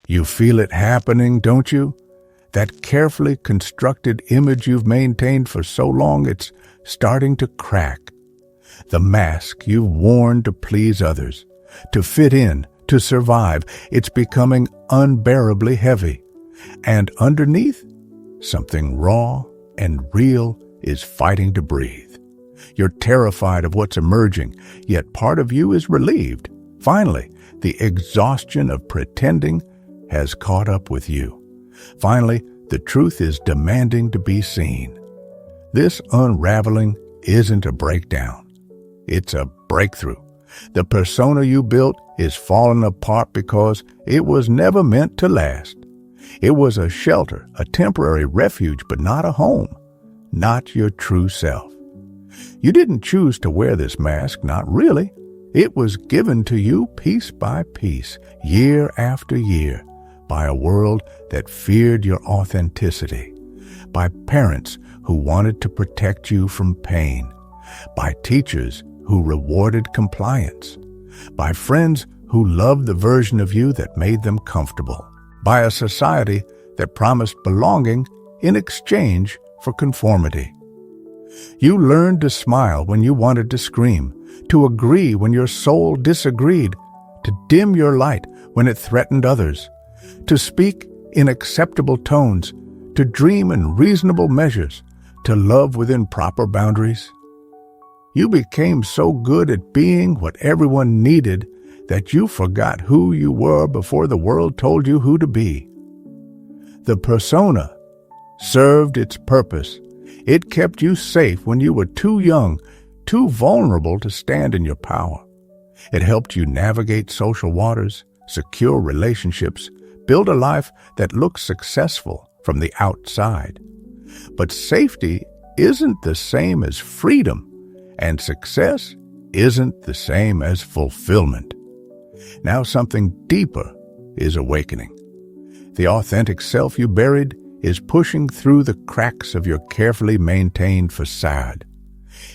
You feel it happening, don't you? That carefully constructed image you've maintained for so long, it's starting to crack. The mask you've worn to please others, to fit in, to survive, it's becoming unbearably heavy. And underneath, something raw and real is fighting to breathe. You're terrified of what's emerging, yet part of you is relieved. Finally, the exhaustion of pretending has caught up with you. Finally, the truth is demanding to be seen. This unraveling isn't a breakdown. It's a breakthrough. The persona you built is falling apart because it was never meant to last. It was a shelter, a temporary refuge, but not a home, not your true self. You didn't choose to wear this mask, not really. It was given to you piece by piece, year after year, by a world that feared your authenticity, by parents who wanted to protect you from pain, by teachers who rewarded compliance, by friends who loved the version of you that made them comfortable, by a society that promised belonging in exchange for conformity. You learned to smile when you wanted to scream, to agree when your soul disagreed, to dim your light when it threatened others, to speak in acceptable tones, to dream in reasonable measures, to love within proper boundaries. You became so good at being what everyone needed that you forgot who you were before the world told you who to be. The persona served its purpose. It kept you safe when you were too young, too vulnerable to stand in your power. It helped you navigate social waters, secure relationships, build a life that looks successful from the outside. But safety isn't the same as freedom, and success isn't the same as fulfillment. Now something deeper is awakening. The authentic self you buried is pushing through the cracks of your carefully maintained facade.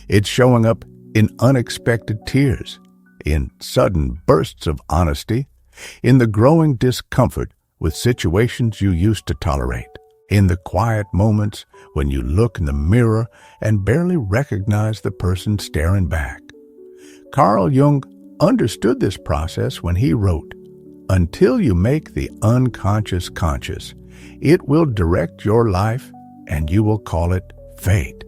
It's showing up in unexpected tears, in sudden bursts of honesty, in the growing discomfort with situations you used to tolerate, in the quiet moments when you look in the mirror and barely recognize the person staring back. Carl Jung understood this process when he wrote, "Until you make the unconscious conscious, it will direct your life and you will call it fate."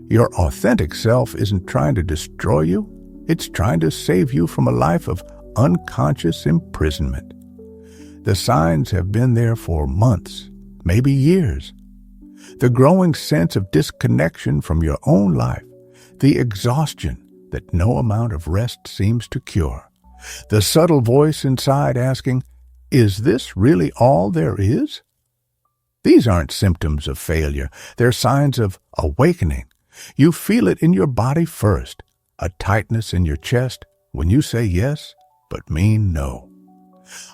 Your authentic self isn't trying to destroy you. It's trying to save you from a life of unconscious imprisonment. The signs have been there for months, maybe years. The growing sense of disconnection from your own life, the exhaustion that no amount of rest seems to cure, the subtle voice inside asking, "Is this really all there is?" These aren't symptoms of failure. They're signs of awakening. You feel it in your body first, a tightness in your chest when you say yes but mean no,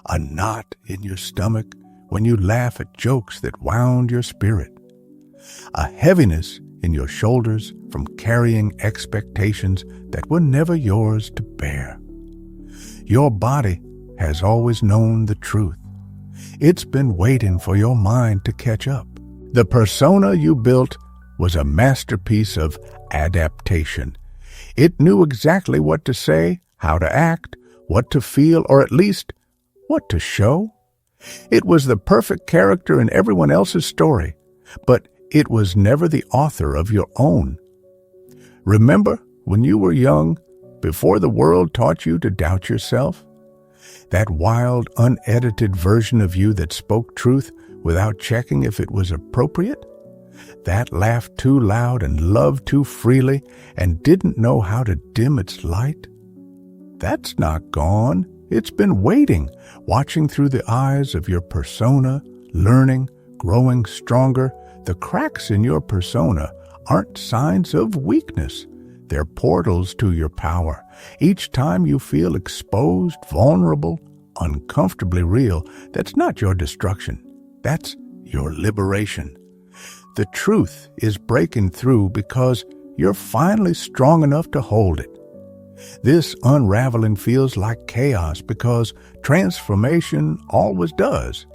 a knot in your stomach when you laugh at jokes that wound your spirit, a heaviness in your shoulders from carrying expectations that were never yours to bear. Your body has always known the truth. It's been waiting for your mind to catch up. The persona you built was a masterpiece of adaptation. It knew exactly what to say, how to act, what to feel, or at least what to show. It was the perfect character in everyone else's story, but it was never the author of your own. Remember when you were young, before the world taught you to doubt yourself? That wild, unedited version of you that spoke truth without checking if it was appropriate? That laughed too loud and loved too freely and didn't know how to dim its light? That's not gone. It's been waiting, watching through the eyes of your persona, learning, growing stronger. The cracks in your persona aren't signs of weakness. They're portals to your power. Each time you feel exposed, vulnerable, uncomfortably real, that's not your destruction. That's your liberation. The truth is breaking through because you're finally strong enough to hold it. This unraveling feels like chaos because transformation always does.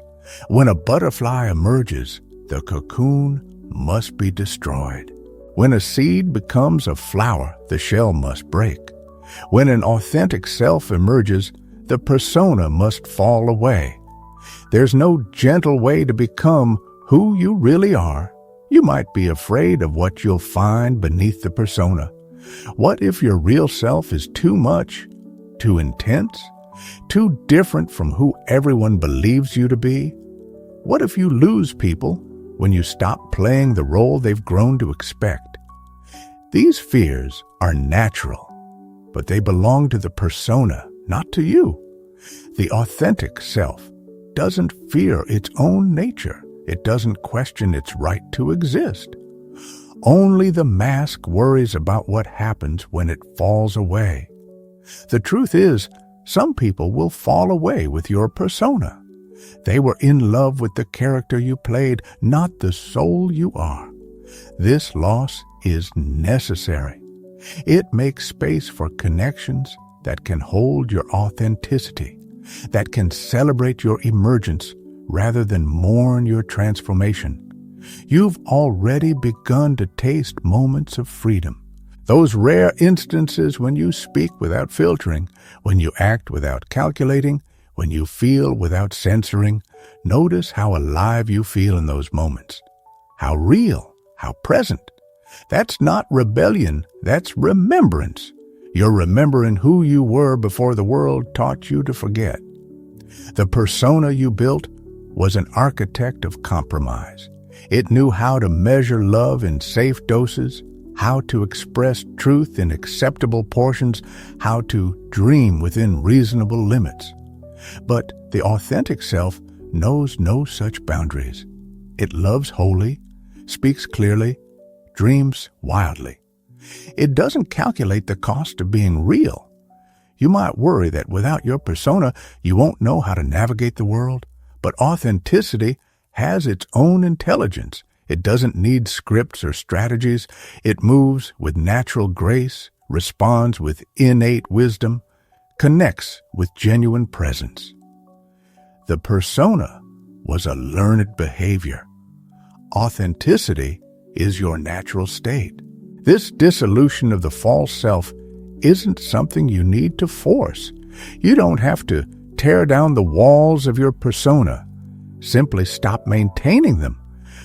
When a butterfly emerges, the cocoon must be destroyed. When a seed becomes a flower, the shell must break. When an authentic self emerges, the persona must fall away. There's no gentle way to become who you really are. You might be afraid of what you'll find beneath the persona. What if your real self is too much, too intense, too different from who everyone believes you to be? What if you lose people when you stop playing the role they've grown to expect? These fears are natural, but they belong to the persona, not to you. The authentic self doesn't fear its own nature. It doesn't question its right to exist. Only the mask worries about what happens when it falls away. The truth is, some people will fall away with your persona. They were in love with the character you played, not the soul you are. This loss is necessary. It makes space for connections that can hold your authenticity, that can celebrate your emergence rather than mourn your transformation. You've already begun to taste moments of freedom. Those rare instances when you speak without filtering, when you act without calculating, when you feel without censoring. Notice how alive you feel in those moments. How real, how present. That's not rebellion, that's remembrance. You're remembering who you were before the world taught you to forget. The persona you built was an architect of compromise. It knew how to measure love in safe doses, how to express truth in acceptable portions, how to dream within reasonable limits. But the authentic self knows no such boundaries. It loves wholly, speaks clearly, dreams wildly. It doesn't calculate the cost of being real. You might worry that without your persona, you won't know how to navigate the world, but authenticity has its own intelligence. It doesn't need scripts or strategies. It moves with natural grace, responds with innate wisdom, connects with genuine presence. The persona was a learned behavior. Authenticity is your natural state. This dissolution of the false self isn't something you need to force. You don't have to tear down the walls of your persona. Simply stop maintaining them.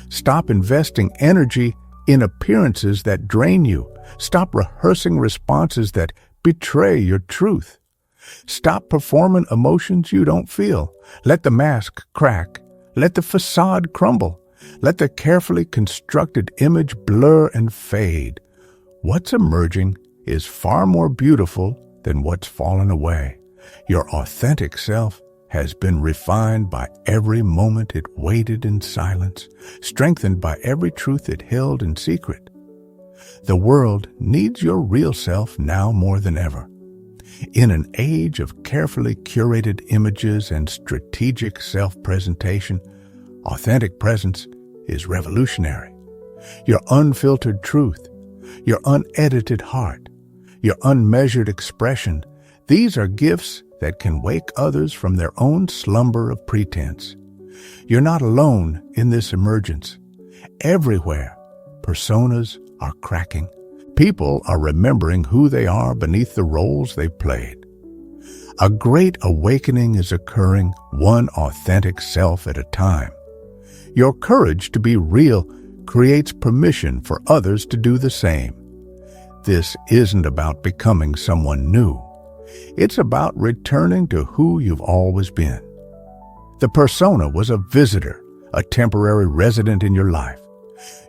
Stop investing energy in appearances that drain you. Stop rehearsing responses that betray your truth. Stop performing emotions you don't feel. Let the mask crack. Let the facade crumble. Let the carefully constructed image blur and fade. What's emerging is far more beautiful than what's fallen away. Your authentic self has been refined by every moment it waited in silence, strengthened by every truth it held in secret. The world needs your real self now more than ever. In an age of carefully curated images and strategic self-presentation, authentic presence is revolutionary. Your unfiltered truth, your unedited heart, your unmeasured expression, these are gifts that can wake others from their own slumber of pretense. You're not alone in this emergence. Everywhere, personas are cracking. People are remembering who they are beneath the roles they've played. A great awakening is occurring, one authentic self at a time. Your courage to be real creates permission for others to do the same. This isn't about becoming someone new. It's about returning to who you've always been. The persona was a visitor, a temporary resident in your life.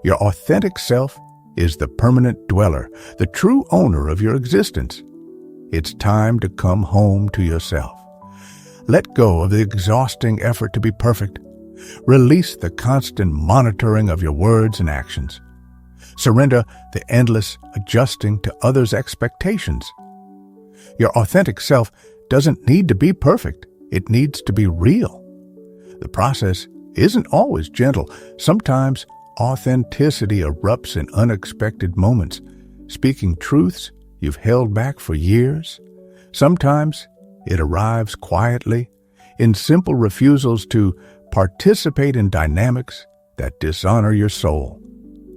Your authentic self is the permanent dweller, the true owner of your existence. It's time to come home to yourself. Let go of the exhausting effort to be perfect. Release the constant monitoring of your words and actions. Surrender the endless adjusting to others' expectations. Your authentic self doesn't need to be perfect. It needs to be real. The process isn't always gentle. Sometimes authenticity erupts in unexpected moments, speaking truths you've held back for years. Sometimes it arrives quietly in simple refusals to participate in dynamics that dishonor your soul.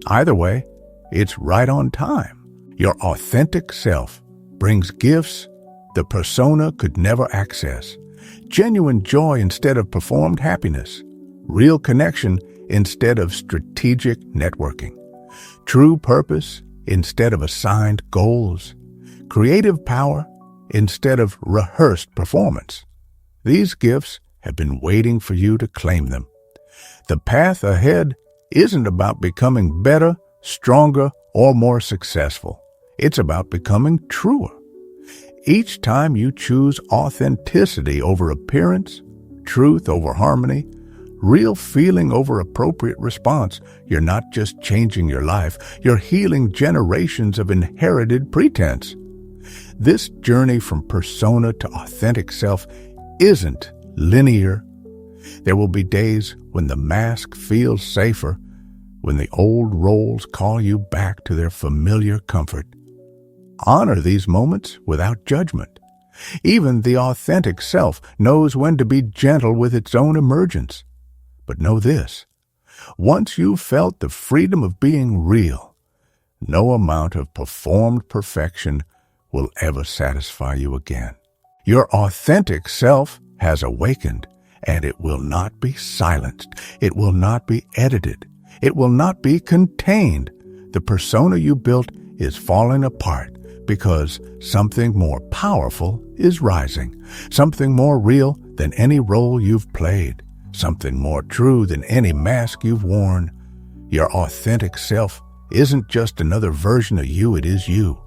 Either way, it's right on time. Your authentic self brings gifts the persona could never access. Genuine joy instead of performed happiness. Real connection instead of strategic networking. True purpose instead of assigned goals. Creative power instead of rehearsed performance. These gifts have been waiting for you to claim them. The path ahead isn't about becoming better, stronger, or more successful. It's about becoming truer. Each time you choose authenticity over appearance, truth over harmony, real feeling over appropriate response, you're not just changing your life, you're healing generations of inherited pretense. This journey from persona to authentic self isn't linear. There will be days when the mask feels safer, when the old roles call you back to their familiar comfort. Honor these moments without judgment. Even the authentic self knows when to be gentle with its own emergence. But know this, once you've felt the freedom of being real, no amount of performed perfection will ever satisfy you again. Your authentic self has awakened, and it will not be silenced. It will not be edited. It will not be contained. The persona you built is falling apart because something more powerful is rising, something more real than any role you've played, something more true than any mask you've worn. Your authentic self isn't just another version of you, it is you,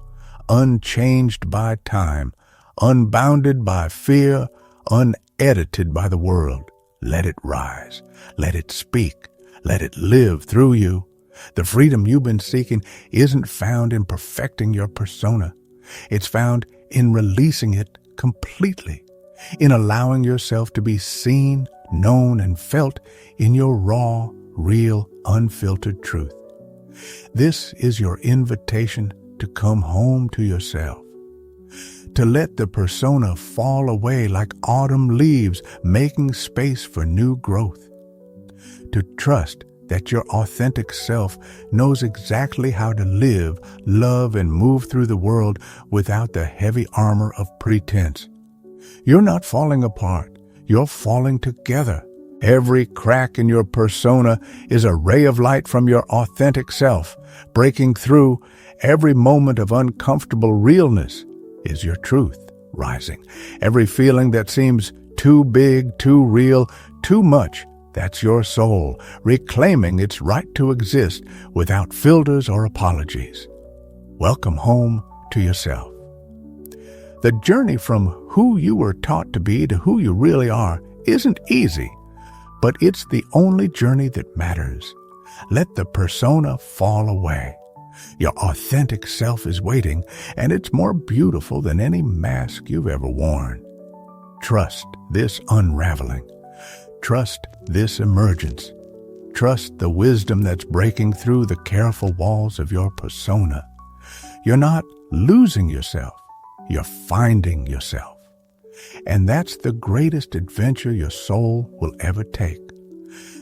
unchanged by time, unbounded by fear, unedited by the world. Let it rise. Let it speak. Let it live through you. The freedom you've been seeking isn't found in perfecting your persona. It's found in releasing it completely, in allowing yourself to be seen, known, and felt in your raw, real, unfiltered truth. This is your invitation to come home to yourself, to let the persona fall away like autumn leaves, making space for new growth, to trust that your authentic self knows exactly how to live, love, and move through the world without the heavy armor of pretense. You're not falling apart. You're falling together. Every crack in your persona is a ray of light from your authentic self. Breaking through every moment of uncomfortable realness is your truth rising. Every feeling that seems too big, too real, too much, that's your soul reclaiming its right to exist without filters or apologies. Welcome home to yourself. The journey from who you were taught to be to who you really are isn't easy, but it's the only journey that matters. Let the persona fall away. Your authentic self is waiting, and it's more beautiful than any mask you've ever worn. Trust this unraveling. Trust this emergence. Trust the wisdom that's breaking through the careful walls of your persona. You're not losing yourself. You're finding yourself. And that's the greatest adventure your soul will ever take.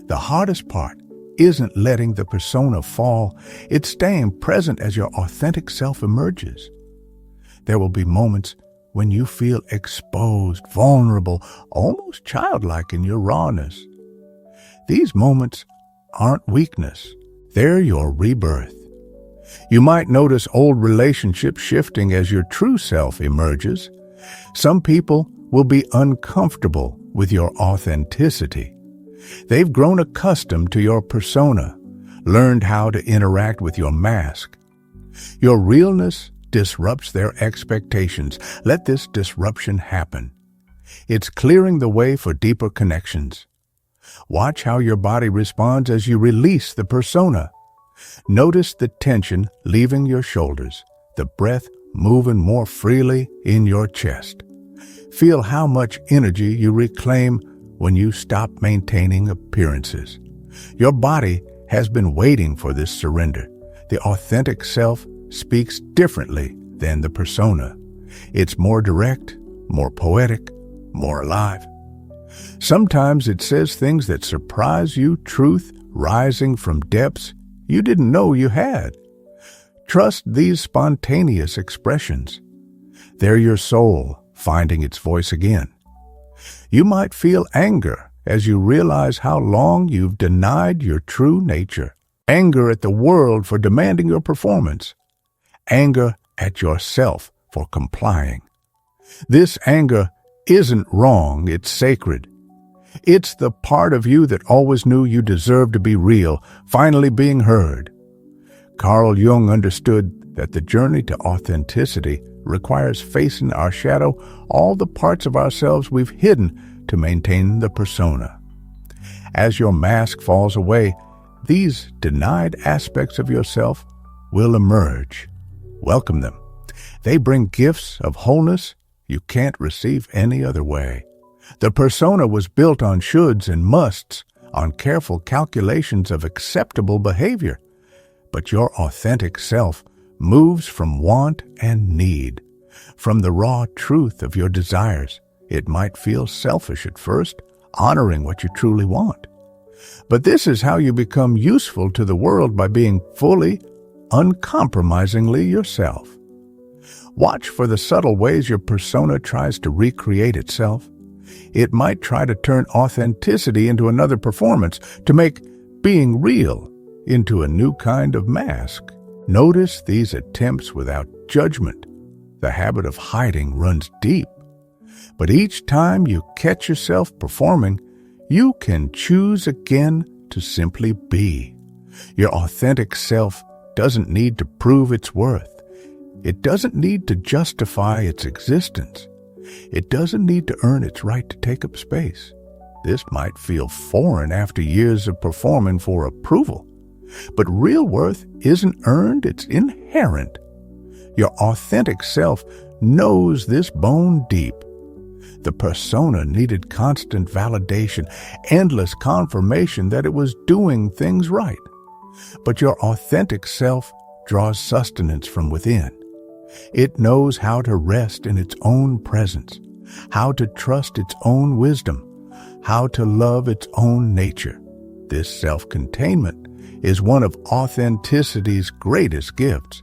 The hardest part isn't letting the persona fall. It's staying present as your authentic self emerges. There will be moments when you feel exposed, vulnerable, almost childlike in your rawness. These moments aren't weakness. They're your rebirth. You might notice old relationships shifting as your true self emerges. Some people will be uncomfortable with your authenticity. They've grown accustomed to your persona, learned how to interact with your mask. Your realness disrupts their expectations. Let this disruption happen. It's clearing the way for deeper connections. Watch how your body responds as you release the persona. Notice the tension leaving your shoulders, the breath moving more freely in your chest. Feel how much energy you reclaim when you stop maintaining appearances. Your body has been waiting for this surrender. The authentic self speaks differently than the persona. It's more direct, more poetic, more alive. Sometimes it says things that surprise you, truth rising from depths you didn't know you had. Trust these spontaneous expressions. They're your soul finding its voice again. You might feel anger as you realize how long you've denied your true nature. Anger at the world for demanding your performance. Anger at yourself for complying. This anger isn't wrong, it's sacred. It's the part of you that always knew you deserved to be real, finally being heard. Carl Jung understood that the journey to authenticity requires facing our shadow, all the parts of ourselves we've hidden to maintain the persona. As your mask falls away, these denied aspects of yourself will emerge. Welcome them. They bring gifts of wholeness you can't receive any other way. The persona was built on shoulds and musts, on careful calculations of acceptable behavior. But your authentic self moves from want and need, from the raw truth of your desires. It might feel selfish at first, honoring what you truly want. But this is how you become useful to the world, by being fully, uncompromisingly yourself. Watch for the subtle ways your persona tries to recreate itself. It might try to turn authenticity into another performance, to make being real into a new kind of mask. Notice these attempts without judgment. The habit of hiding runs deep. But each time you catch yourself performing, you can choose again to simply be. Your authentic self doesn't need to prove its worth. It doesn't need to justify its existence. It doesn't need to earn its right to take up space. This might feel foreign after years of performing for approval. But real worth isn't earned, it's inherent. Your authentic self knows this bone deep. The persona needed constant validation, endless confirmation that it was doing things right. But your authentic self draws sustenance from within. It knows how to rest in its own presence, how to trust its own wisdom, how to love its own nature. This self-containment is one of authenicity's greatest gifts.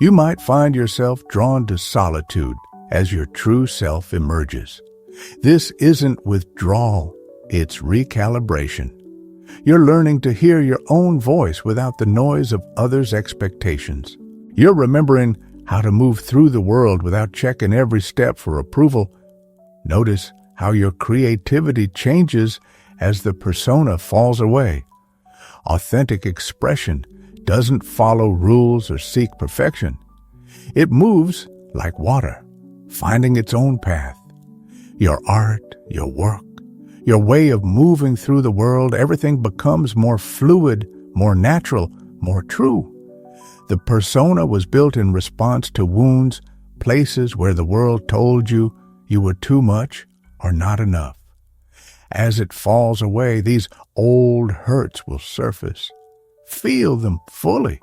You might find yourself drawn to solitude as your true self emerges. This isn't withdrawal, it's recalibration. You're learning to hear your own voice without the noise of others' expectations. You're remembering how to move through the world without checking every step for approval. Notice how your creativity changes as the persona falls away. Authentic expression doesn't follow rules or seek perfection. It moves like water, finding its own path. Your art, your work, your way of moving through the world, everything becomes more fluid, more natural, more true. The persona was built in response to wounds, places where the world told you you were too much or not enough. As it falls away, these old hurts will surface. Feel them fully.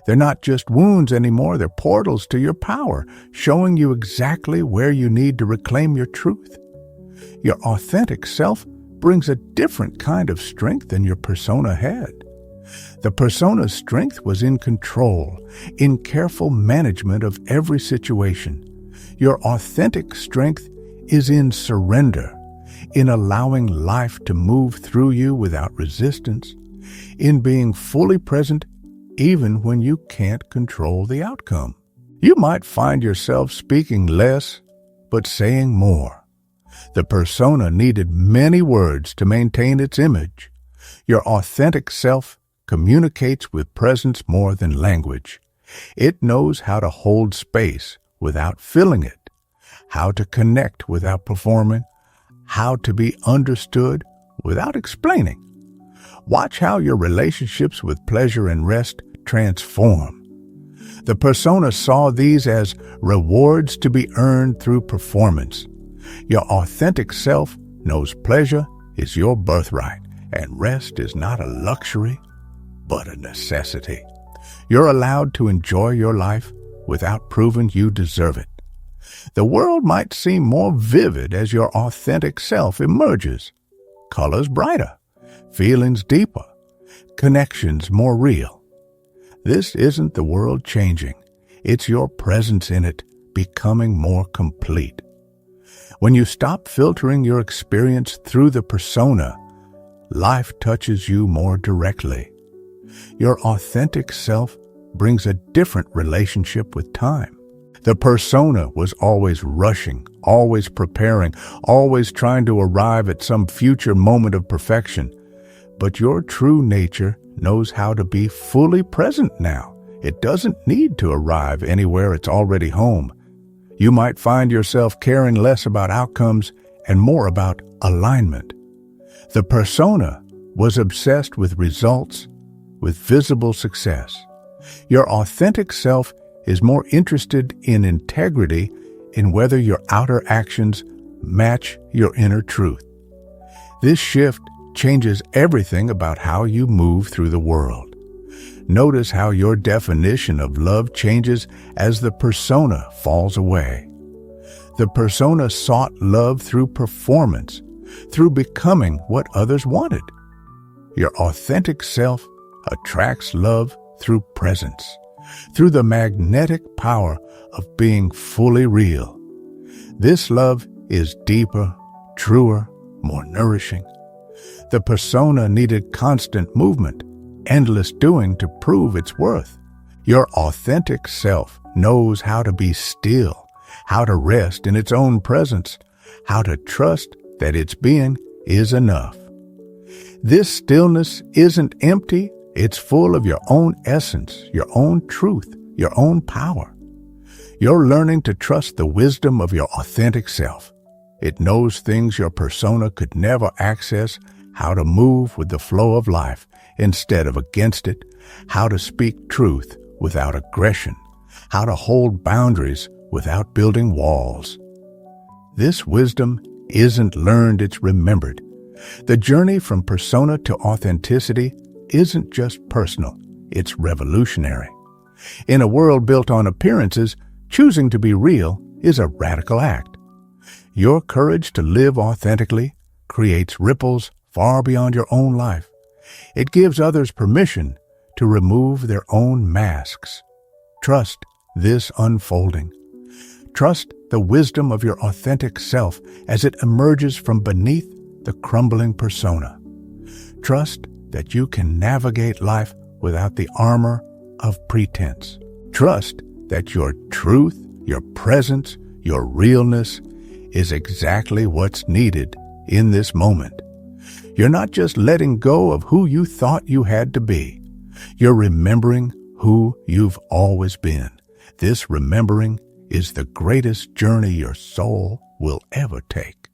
They're not just wounds anymore, they're portals to your power, showing you exactly where you need to reclaim your truth. Your authentic self brings a different kind of strength than your persona had. The persona's strength was in control, in careful management of every situation. Your authentic strength is in surrender, in allowing life to move through you without resistance, in being fully present even when you can't control the outcome. You might find yourself speaking less, but saying more. The persona needed many words to maintain its image. Your authentic self communicates with presence more than language. It knows how to hold space without filling it, how to connect without performing, how to be understood without explaining. Watch how your relationships with pleasure and rest transform. The persona saw these as rewards to be earned through performance. Your authentic self knows pleasure is your birthright and rest is not a luxury, but a necessity. You're allowed to enjoy your life without proving you deserve it. The world might seem more vivid as your authentic self emerges. Colors brighter, feelings deeper, connections more real. This isn't the world changing. It's your presence in it becoming more complete. When you stop filtering your experience through the persona, life touches you more directly. Your authentic self brings a different relationship with time. The persona was always rushing, always preparing, always trying to arrive at some future moment of perfection. But your true nature knows how to be fully present now. It doesn't need to arrive anywhere it's already home. You might find yourself caring less about outcomes and more about alignment. The persona was obsessed with results, with visible success. Your authentic self is more interested in integrity, in whether your outer actions match your inner truth. This shift changes everything about how you move through the world. Notice how your definition of love changes as the persona falls away. The persona sought love through performance, through becoming what others wanted. Your authentic self attracts love through presence, through the magnetic power of being fully real. This love is deeper, truer, more nourishing. The persona needed constant movement, endless doing to prove its worth. Your authentic self knows how to be still, how to rest in its own presence, how to trust that its being is enough. This stillness isn't empty, it's full of your own essence, your own truth, your own power. You're learning to trust the wisdom of your authentic self. It knows things your persona could never access, how to move with the flow of life instead of against it, how to speak truth without aggression, how to hold boundaries without building walls. This wisdom isn't learned, it's remembered. The journey from persona to authenticity isn't just personal, it's revolutionary. In a world built on appearances, choosing to be real is a radical act. Your courage to live authentically creates ripples far beyond your own life. It gives others permission to remove their own masks. Trust this unfolding. Trust the wisdom of your authentic self as it emerges from beneath the crumbling persona. Trust that you can navigate life without the armor of pretense. Trust that your truth, your presence, your realness is exactly what's needed in this moment. You're not just letting go of who you thought you had to be. You're remembering who you've always been. This remembering is the greatest journey your soul will ever take.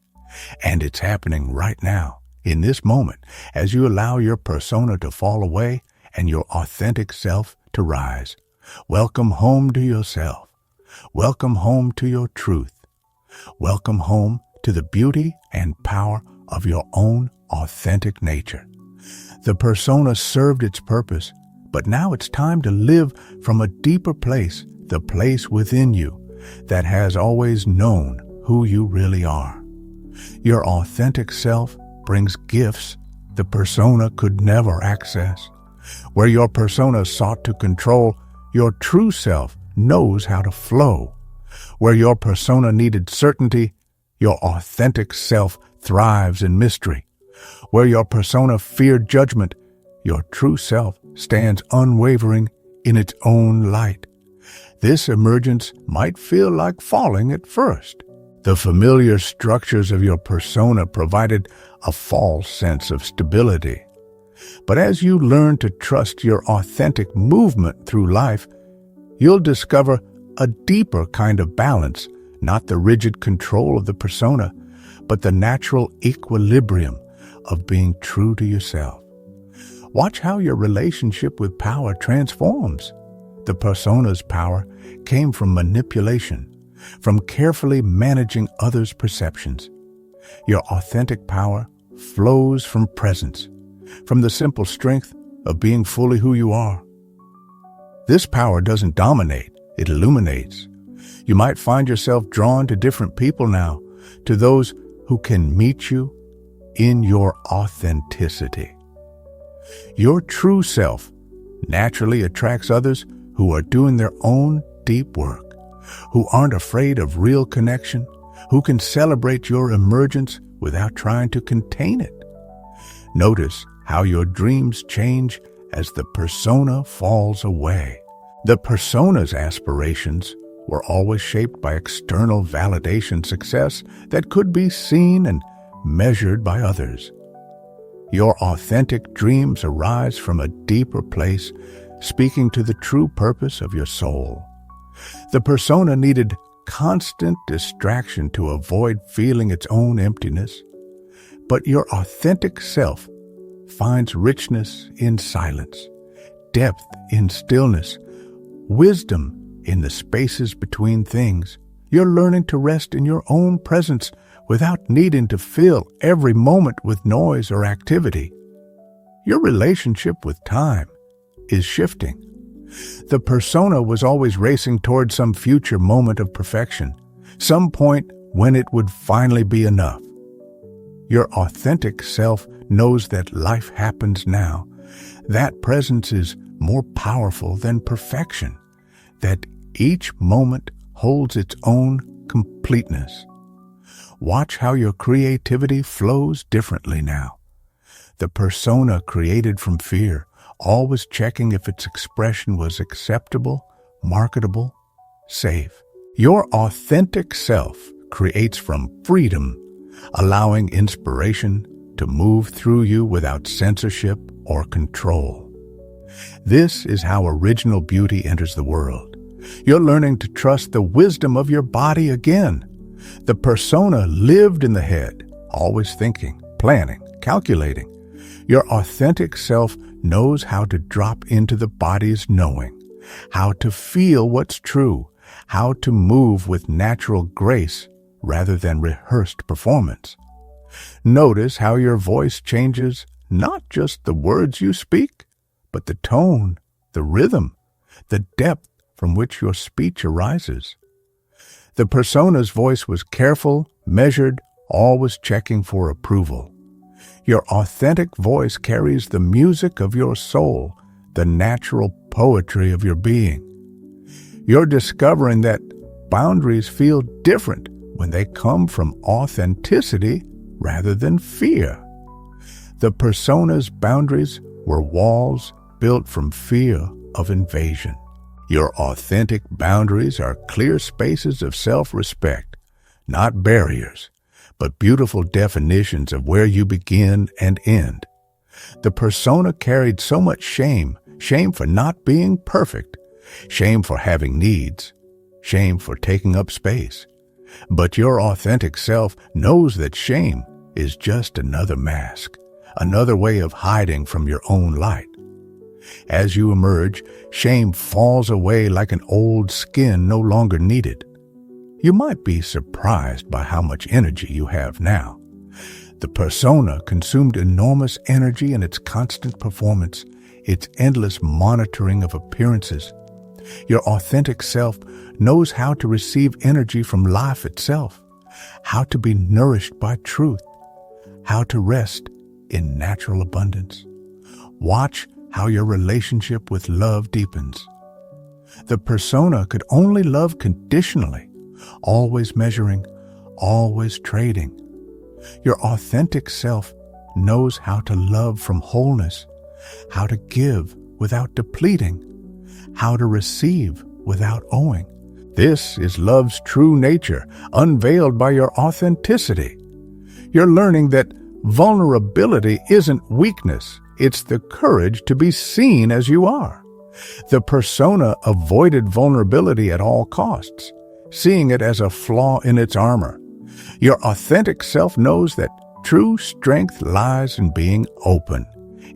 And it's happening right now, in this moment, as you allow your persona to fall away and your authentic self to rise. Welcome home to yourself. Welcome home to your truth. Welcome home to the beauty and power of your own authentic nature. The persona served its purpose, but now it's time to live from a deeper place, the place within you that has always known who you really are. Your authentic self brings gifts the persona could never access. Where your persona sought to control, your true self knows how to flow. Where your persona needed certainty, your authentic self thrives in mystery. Where your persona feared judgment, your true self stands unwavering in its own light. This emergence might feel like falling at first. The familiar structures of your persona provided a false sense of stability. But as you learn to trust your authentic movement through life, you'll discover a deeper kind of balance, not the rigid control of the persona, but the natural equilibrium of being true to yourself. Watch how your relationship with power transforms. The persona's power came from manipulation, from carefully managing others' perceptions. Your authentic power flows from presence, from the simple strength of being fully who you are. This power doesn't dominate, it illuminates. You might find yourself drawn to different people now, to those who can meet you in your authenticity. Your true self naturally attracts others who are doing their own deep work, who aren't afraid of real connection, who can celebrate your emergence without trying to contain it. Notice how your dreams change as the persona falls away. The persona's aspirations were always shaped by external validation success that could be seen and measured by others. Your authentic dreams arise from a deeper place, speaking to the true purpose of your soul. The persona needed constant distraction to avoid feeling its own emptiness, but your authentic self finds richness in silence, depth in stillness, wisdom in the spaces between things. You're learning to rest in your own presence without needing to fill every moment with noise or activity. Your relationship with time is shifting. The persona was always racing toward some future moment of perfection, some point when it would finally be enough. Your authentic self knows that life happens now. That presence is more powerful than perfection, that each moment holds its own completeness. Watch how your creativity flows differently now. The persona created from fear, always checking if its expression was acceptable, marketable, safe. Your authentic self creates from freedom, allowing inspiration to move through you without censorship or control. This is how original beauty enters the world. You're learning to trust the wisdom of your body again. The persona lived in the head, always thinking, planning, calculating. Your authentic self knows how to drop into the body's knowing, how to feel what's true, how to move with natural grace rather than rehearsed performance. Notice how your voice changes not just the words you speak, but the tone, the rhythm, the depth from which your speech arises. The persona's voice was careful, measured, always checking for approval. Your authentic voice carries the music of your soul, the natural poetry of your being. You're discovering that boundaries feel different when they come from authenticity rather than fear. The persona's boundaries were walls built from fear of invasion. Your authentic boundaries are clear spaces of self-respect, not barriers, but beautiful definitions of where you begin and end. The persona carried so much shame for not being perfect, shame for having needs, shame for taking up space. But your authentic self knows that shame is just another mask, another way of hiding from your own light. As you emerge, shame falls away like an old skin no longer needed. You might be surprised by how much energy you have now. The persona consumed enormous energy in its constant performance, its endless monitoring of appearances. Your authentic self knows how to receive energy from life itself, how to be nourished by truth, how to rest in natural abundance. Watch how your relationship with love deepens. The persona could only love conditionally, always measuring, always trading. Your authentic self knows how to love from wholeness, how to give without depleting, how to receive without owing. This is love's true nature, unveiled by your authenticity. You're learning that vulnerability isn't weakness. It's the courage to be seen as you are. The persona avoided vulnerability at all costs, seeing it as a flaw in its armor. Your authentic self knows that true strength lies in being open,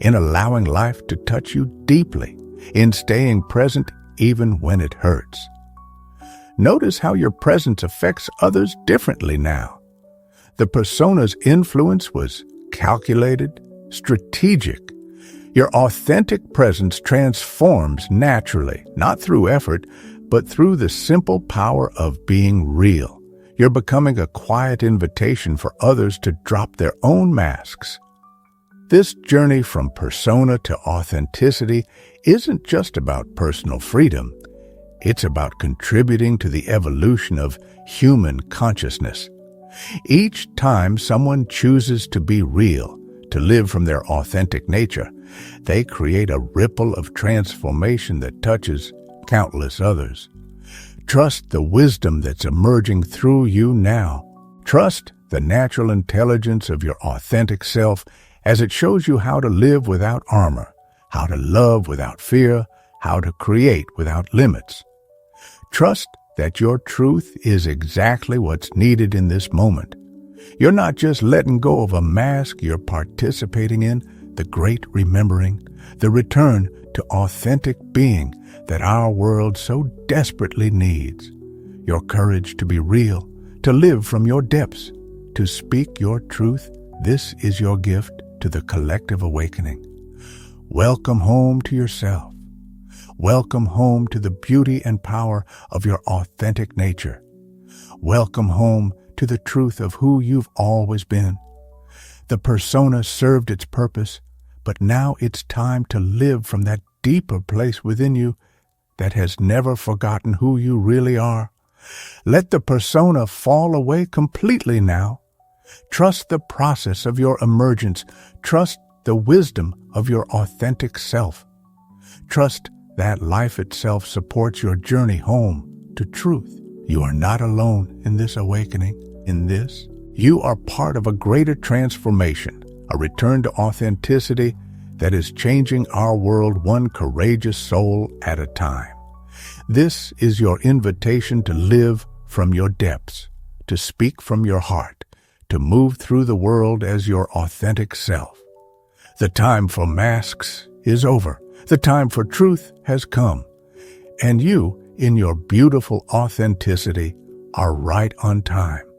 in allowing life to touch you deeply, in staying present even when it hurts. Notice how your presence affects others differently now. The persona's influence was calculated, strategic. Your authentic presence transforms naturally, not through effort, but through the simple power of being real. You're becoming a quiet invitation for others to drop their own masks. This journey from persona to authenticity isn't just about personal freedom. It's about contributing to the evolution of human consciousness. Each time someone chooses to be real, to live from their authentic nature, they create a ripple of transformation that touches countless others. Trust the wisdom that's emerging through you now. Trust the natural intelligence of your authentic self as it shows you how to live without armor, how to love without fear, how to create without limits. Trust that your truth is exactly what's needed in this moment. You're not just letting go of a mask, you're participating in the great remembering, the return to authentic being that our world so desperately needs. Your courage to be real, to live from your depths, to speak your truth, this is your gift to the collective awakening. Welcome home to yourself. Welcome home to the beauty and power of your authentic nature. Welcome home to the truth of who you've always been. The persona served its purpose, but now it's time to live from that deeper place within you that has never forgotten who you really are. Let the persona fall away completely now. Trust the process of your emergence. Trust the wisdom of your authentic self. Trust that life itself supports your journey home to truth. You are not alone in this awakening. In this, you are part of a greater transformation, a return to authenticity that is changing our world one courageous soul at a time. This is your invitation to live from your depths, to speak from your heart, to move through the world as your authentic self. The time for masks is over. The time for truth has come. And you, in your beautiful authenticity, are right on time.